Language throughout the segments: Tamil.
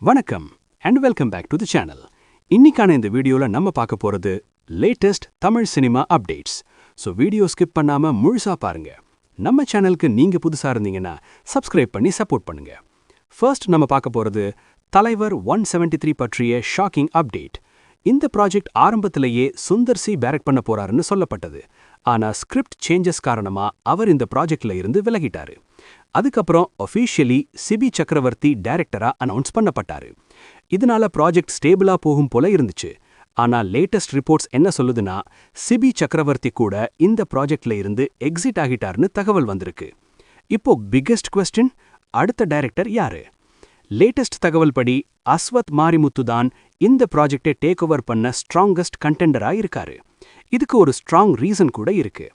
வணக்கம் and welcome back to the channel. இன்னைக்கான இந்த வீடியோவில் நம்ம பார்க்க போகிறது latest Tamil cinema updates. So video skip பண்ணாமல் முழுசாக பாருங்க. நம்ம சேனலுக்கு நீங்கள் புதுசாக இருந்தீங்கன்னா சப்ஸ்கிரைப் பண்ணி சப்போர்ட் பண்ணுங்க. ஃபர்ஸ்ட் நம்ம பார்க்க போகிறது தலைவர் 173 பற்றிய ஷாக்கிங் அப்டேட். இந்த ப்ராஜெக்ட் ஆரம்பத்திலேயே சுந்தர் சி டைரக்ட் பண்ண போறாருன்னு சொல்லப்பட்டது. ஆனால் ஸ்கிரிப்ட் சேஞ்சஸ் காரணமாக அவர் இந்த ப்ராஜெக்ட்ல இருந்து விலகிட்டாரு. அதுக்கப்புறம் ஒஃபிஷியலி சிபி சக்கரவர்த்தி டைரக்டரா அனௌன்ஸ் பண்ணப்பட்டாரு. இதனால ப்ராஜெக்ட் ஸ்டேபிளா போகும் போல இருந்துச்சு. ஆனா லேட்டஸ்ட் ரிப்போர்ட்ஸ் என்ன சொல்லுதுன்னா, சிபி சக்கரவர்த்தி கூட இந்த ப்ராஜெக்ட்ல இருந்து எக்ஸிட் ஆகிட்டாருன்னு தகவல் வந்திருக்கு. இப்போ பிக்கெஸ்ட் கொஸ்டின், அடுத்த டைரக்டர் யாரு? லேட்டஸ்ட் தகவல் படி அஸ்வத் மாரிமுத்து தான் இந்த ப்ராஜெக்டை டேக் ஓவர் பண்ண ஸ்ட்ராங்கஸ்ட் கண்டெண்டரா இருக்காரு. இதுக்கு ஒரு ஸ்ட்ராங் ரீசன் கூட இருக்கு.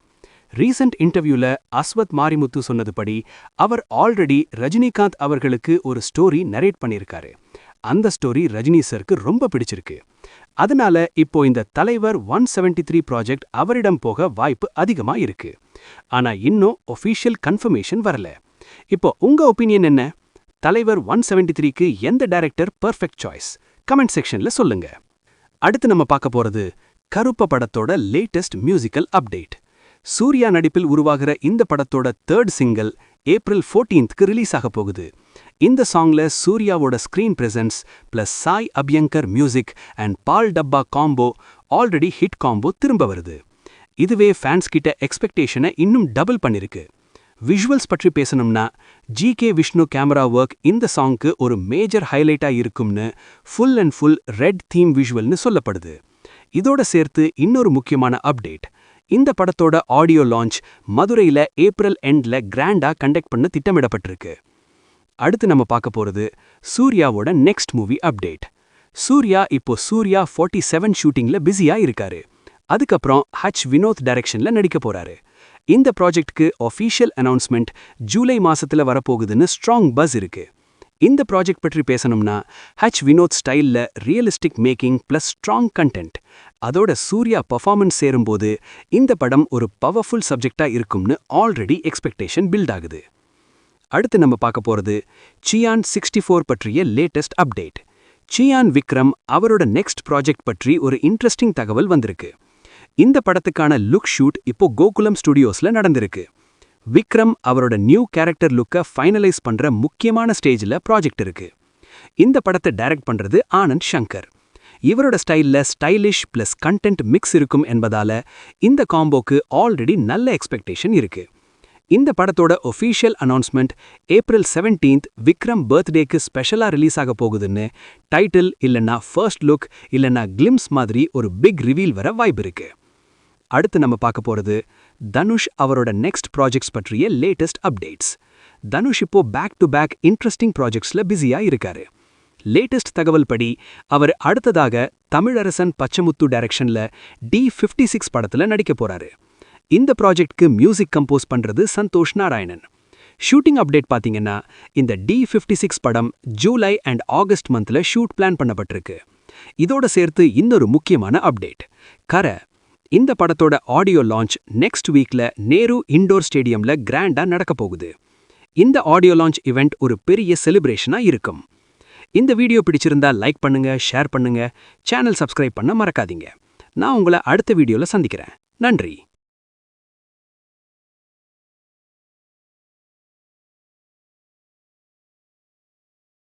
ரீசன்ட் இன்டர்வியூல அஸ்வத் மாரிமுத்து சொன்னதுபடி அவர் ஆல்ரெடி ரஜினிகாந்த் அவர்களுக்கு ஒரு ஸ்டோரி நரேட் பண்ணியிருக்காரு. அந்த ஸ்டோரி ரஜினி சருக்கு ரொம்ப பிடிச்சிருக்கு. அதனால இப்போ இந்த தலைவர் 173 ப்ராஜெக்ட் அவரிடம் போக வாய்ப்பு அதிகமா இருக்கு. ஆனா இன்னும் ஒஃபிஷியல் கன்ஃபர்மேஷன் வரல. இப்போ உங்க ஒப்பீனியன் என்ன? தலைவர் 173க்கு எந்த டைரக்டர் பெர்ஃபெக்ட் சாய்ஸ்? கமெண்ட் செக்ஷன்ல சொல்லுங்க. அடுத்து நம்ம பார்க்க போறது கருப்ப படத்தோட லேட்டஸ்ட் மியூசிக்கல் அப்டேட். சூர்யா நடிப்பில் உருவாகிற இந்த படத்தோட 3rd சிங்கிள் ஏப்ரல் 14க்கு ரிலீஸ் ஆக போகுது. இந்த சாங்ல சூர்யாவோட screen presence plus Sai Abhyankar music and Paal Dabba combo already hit combo திரும்ப வருது. இதுவே ஃபேன்ஸ் கிட்ட எக்ஸ்பெக்டேஷனை இன்னும் டபுள் பண்ணிருக்கு. விஷுவல்ஸ் பற்றி பேசணும்னா ஜி.கே. விஷ்ணு கேமரா ஒர்க் இந்த சாங்க்கு ஒரு மேஜர் ஹைலைட்டா இருக்கும்னு full and full red theme விஷுவல்னு சொல்லப்படுது. இதோட சேர்த்து இன்னொரு முக்கியமான அப்டேட், இந்த படத்தோட ஆடியோ லான்ச் மதுரையில ஏப்ரல் எண்ட்ல கிராண்டா கண்டக்ட் பண்ண திட்டமிடப்பட்டிருக்கு. அடுத்து நம்ம பார்க்க போறது சூர்யாவோட நெக்ஸ்ட் மூவி அப்டேட். சூர்யா இப்போ சூர்யா 47 ஷூட்டிங்ல பிஸியா இருக்காரு. அதுக்கப்புறம் வினோத் டைரக்ஷன்ல நடிக்க போறாரு. இந்த ப்ராஜெக்ட்க்கு ஒஃபிஷியல் அனௌன்ஸ்மெண்ட் ஜூலை மாசத்துல வரப்போகுதுன்னு ஸ்ட்ராங் பஸ் இருக்கு. இந்த ப்ராஜெக்ட் பற்றி பேசணும்னா வினோத் ஸ்டைல்ல realistic making plus strong content, அதோட சூர்யா பர்ஃபார்மன்ஸ் சேரும்போது இந்த படம் ஒரு பவர்ஃபுல் சப்ஜெக்டா இருக்கும்னு ஆல்ரெடி எக்ஸ்பெக்டேஷன் பில்ட் ஆகுது. அடுத்து நம்ம பார்க்க போறது சியான் 64 பற்றிய லேட்டஸ்ட் அப்டேட். சியான் விக்ரம் அவரோட நெக்ஸ்ட் ப்ராஜெக்ட் பற்றி ஒரு இன்ட்ரெஸ்டிங் தகவல் வந்திருக்கு. இந்த படத்துக்கான லுக் ஷூட் இப்போ கோகுலம் ஸ்டுடியோஸ்ல நடந்திருக்கு. விக்ரம் அவரோட நியூ கேரக்டர் லுக்கை ஃபைனலைஸ் பண்ற முக்கியமான ஸ்டேஜ்ல ப்ராஜெக்ட் இருக்கு. இந்த படத்தை டைரக்ட் பண்றது ஆனந்த் சங்கர். இவரோட ஸ்டைல்ல ஸ்டைலிஷ் பிளஸ் கண்டென்ட் மிக்ஸ் இருக்கும் என்பதால இந்த காம்போக்கு ஆல்ரெடி நல்ல எக்ஸ்பெக்டேஷன் இருக்கு. இந்த படத்தோட official announcement April 17th Vikram பர்த்டேக்கு ஸ்பெஷலா ரிலீஸ் ஆக போகுதுன்னு டைட்டில் இல்லைன்னா ஃபர்ஸ்ட் லுக் இல்லைன்னா கிளிம்ஸ் மாதிரி ஒரு பிக் ரிவீல் வர வாய்ப்பு இருக்கு. அடுத்து நம்ம பார்க்க போறது தனுஷ் அவரோட நெக்ஸ்ட் ப்ராஜெக்ட்ஸ் பற்றிய லேட்டஸ்ட் அப்டேட்ஸ். தனுஷ் இப்போ பேக் டு பேக் இன்ட்ரெஸ்டிங் ப்ராஜெக்ட்ஸ்ல பிஸியா இருக்காரு. லேட்டஸ்ட் தகவல் படி அவர் அடுத்ததாக தமிழரசன் பச்சமுத்து டைரக்ஷன்ல D56 படத்துல நடிக்க போறாரு. இந்த ப்ராஜெக்ட்க்கு மியூசிக் கம்போஸ் பண்றது சந்தோஷ் நாராயணன். ஷூட்டிங் அப்டேட் பாத்தீங்கன்னா இந்த D56 படம் ஜூலை அண்ட் ஆகஸ்ட் மந்த்ல ஷூட் பிளான் பண்ணப்பட்டிருக்கு. இதோட சேர்த்து இன்னொரு முக்கியமான அப்டேட், கரை. இந்த படத்தோட ஆடியோ லான்ச் நெக்ஸ்ட் வீக்ல நேரு இண்டோர் ஸ்டேடியம்ல கிராண்டா நடக்க போகுது. இந்த ஆடியோ லான்ச் இவெண்ட் ஒரு பெரிய செலிப்ரேஷனா இருக்கும். இந்த வீடியோ பிடிச்சிருந்தா லைக் பண்ணுங்க, ஷேர் பண்ணுங்க, சேனல் சப்ஸ்கிரைப் பண்ண மறக்காதீங்க. நான் உங்களை அடுத்த வீடியோல சந்திக்கிறேன். நன்றி.